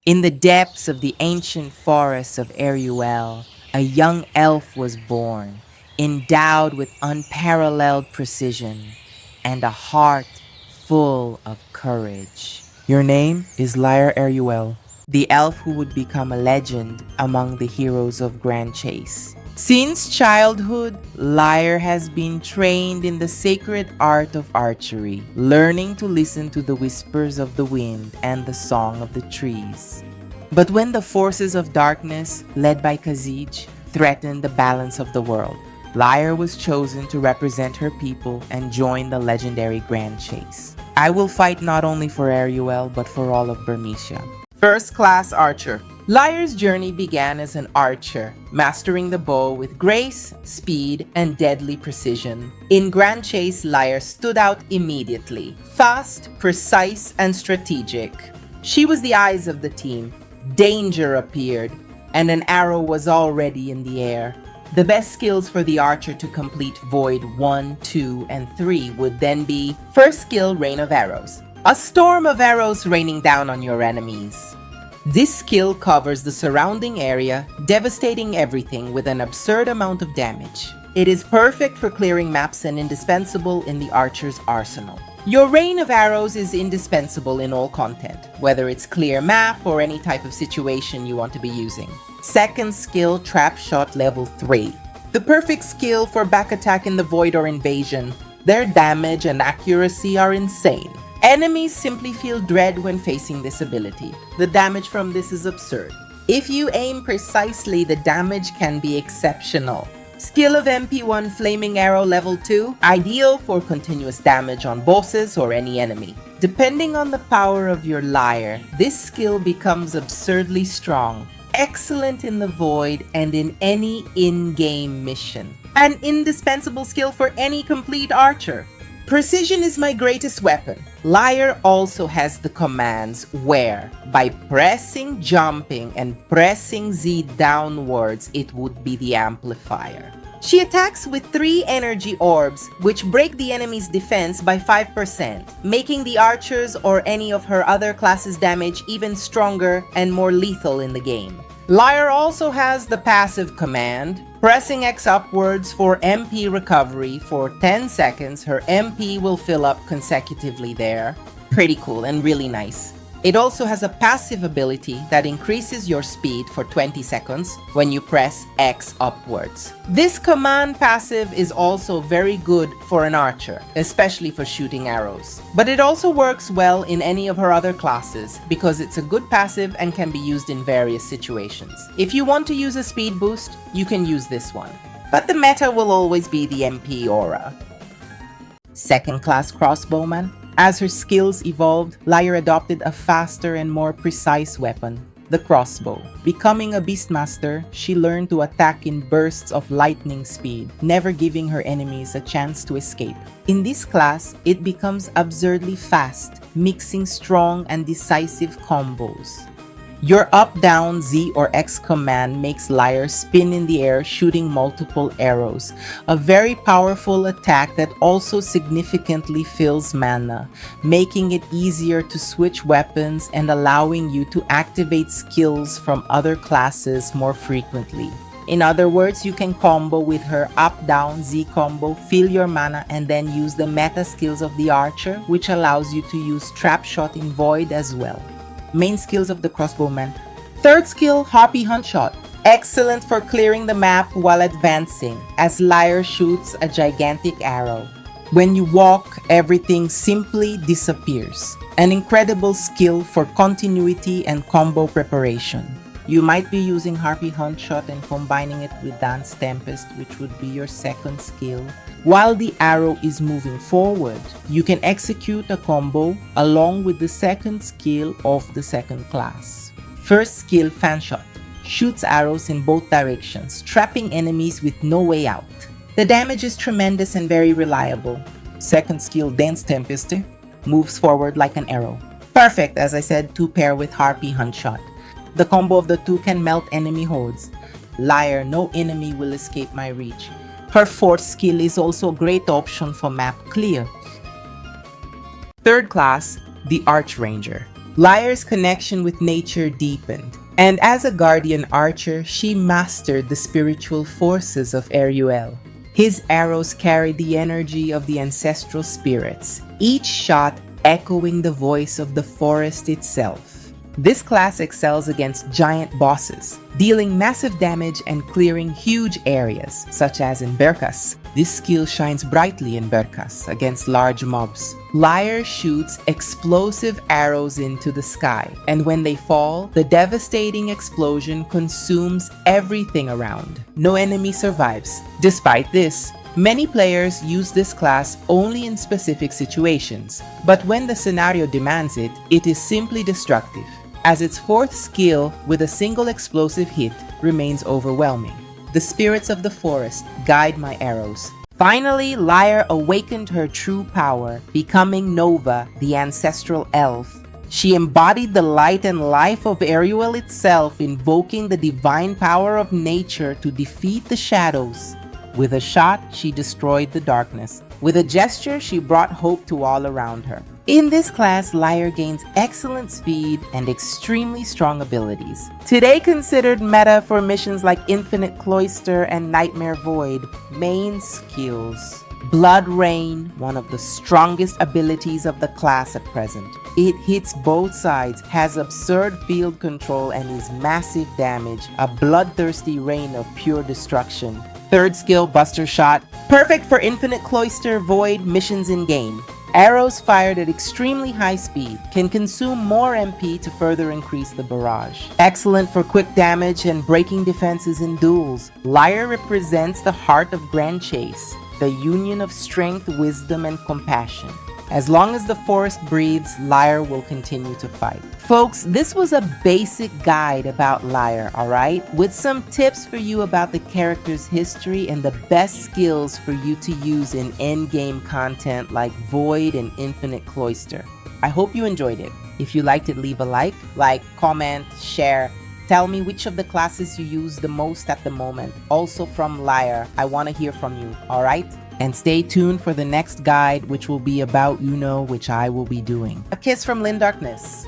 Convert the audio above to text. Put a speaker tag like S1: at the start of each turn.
S1: In the depths of the ancient forests of Eruel, a young elf was born, endowed with unparalleled precision and a heart full of courage.
S2: Your name is Lyre Eruel.
S1: The elf who would become a legend among the heroes of Grand Chase. Since childhood, Lyre has been trained in the sacred art of archery, learning to listen to the whispers of the wind and the song of the trees. But when the forces of darkness, led by Khazij, threatened the balance of the world, Lyre was chosen to represent her people and join the legendary Grand Chase. I will fight not only for Eruel, but for all of Bermesia. First class archer. Lyre's journey began as an archer, mastering the bow with grace, speed, and deadly precision. In Grand Chase, Lyre stood out immediately. Fast, precise, and strategic. She was the eyes of the team. Danger appeared, and an arrow was already in the air. The best skills for the archer to complete Void 1, 2, and 3 would then be: first skill, Rain of Arrows. A storm of arrows raining down on your enemies. This skill covers the surrounding area, devastating everything with an absurd amount of damage. It is perfect for clearing maps and indispensable in the archer's arsenal. Your Rain of Arrows is indispensable in all content, whether it's clear map or any type of situation you want to be using. Second skill, Trap Shot level 3. The perfect skill for back attack in the void or invasion. Their damage and accuracy are insane. Enemies simply feel dread when facing this ability. The damage from this is absurd. If you aim precisely, the damage can be exceptional. Skill of MP1 Flaming Arrow level 2, ideal for continuous damage on bosses or any enemy. Depending on the power of your Lyre, this skill becomes absurdly strong, excellent in the void and in any in-game mission. An indispensable skill for any complete archer. Precision is my greatest weapon. Lyre also has the commands where, by pressing jumping and pressing Z downwards, it would be the amplifier. She attacks with 3 energy orbs, which break the enemy's defense by 5%, making the archers or any of her other classes' damage even stronger and more lethal in the game. Lyre also has the passive command, pressing X upwards for MP recovery. For 10 seconds, her MP will fill up consecutively there. Pretty cool and really nice. It also has a passive ability that increases your speed for 20 seconds when you press X upwards. This command passive is also very good for an archer, especially for shooting arrows. But it also works well in any of her other classes because it's a good passive and can be used in various situations. If you want to use a speed boost, you can use this one. But the meta will always be the MP aura. Second class crossbowman. As her skills evolved, Lyre adopted a faster and more precise weapon, the crossbow. Becoming a beastmaster, she learned to attack in bursts of lightning speed, never giving her enemies a chance to escape. In this class, it becomes absurdly fast, mixing strong and decisive combos. Your up, down, Z, or X command makes Lyre spin in the air, shooting multiple arrows. A very powerful attack that also significantly fills mana, making it easier to switch weapons and allowing you to activate skills from other classes more frequently. In other words, you can combo with her up, down, Z combo, fill your mana, and then use the meta skills of the archer, which allows you to use Trap Shot in Void as well. Main skills of the crossbowman. Third skill, Harpy Hunt Shot. Excellent for clearing the map while advancing, as Lyre shoots a gigantic arrow. When you walk, everything simply disappears. An incredible skill for continuity and combo preparation. You might be using Harpy Hunt Shot and combining it with Dance Tempest, which would be your second skill. While the arrow is moving forward, you can execute a combo along with the second skill of the second class. First skill, Fan Shot. Shoots arrows in both directions, trapping enemies with no way out. The damage is tremendous and very reliable. Second skill, Dance Tempest. Moves forward like an arrow. Perfect, as I said, to pair with Harpy Hunt Shot. The combo of the two can melt enemy hordes. Lyre, no enemy will escape my reach. Her fourth skill is also a great option for map clear. Third class, the Archranger. Lyre's connection with nature deepened, and as a guardian archer, she mastered the spiritual forces of Eruel. His arrows carried the energy of the ancestral spirits, each shot echoing the voice of the forest itself. This class excels against giant bosses, dealing massive damage and clearing huge areas, such as in Berkas. This skill shines brightly in Berkas against large mobs. Lyre shoots explosive arrows into the sky, and when they fall, the devastating explosion consumes everything around. No enemy survives. Despite this, many players use this class only in specific situations, but when the scenario demands it, it is simply destructive, as its fourth skill with a single explosive hit remains overwhelming. The spirits of the forest guide my arrows. Finally, Lyre awakened her true power, becoming Nova, the ancestral elf. She embodied the light and life of Eruel itself, invoking the divine power of nature to defeat the shadows. With a shot, she destroyed the darkness. With a gesture, she brought hope to all around her. In this class, Lyre gains excellent speed and extremely strong abilities. Today considered meta for missions like Infinite Cloister and Nightmare Void. Main skills: Blood Rain, one of the strongest abilities of the class at present. It hits both sides, has absurd field control, and is massive damage, a bloodthirsty rain of pure destruction. Third skill, Buster Shot, perfect for Infinite Cloister Void missions in-game. Arrows fired at extremely high speed can consume more MP to further increase the barrage. Excellent for quick damage and breaking defenses in duels. Lyre represents the heart of Grand Chase, the union of strength, wisdom, and compassion. As long as the forest breathes, Lyre will continue to fight. Folks, this was a basic guide about Lyre, alright? With some tips for you about the character's history and the best skills for you to use in endgame content like Void and Infinite Cloister. I hope you enjoyed it. If you liked it, leave a like, comment, share. Tell me which of the classes you use the most at the moment. Also from Lyre, I want to hear from you, alright? And stay tuned for the next guide, which will be about which I will be doing. A kiss from Lynn Darkness.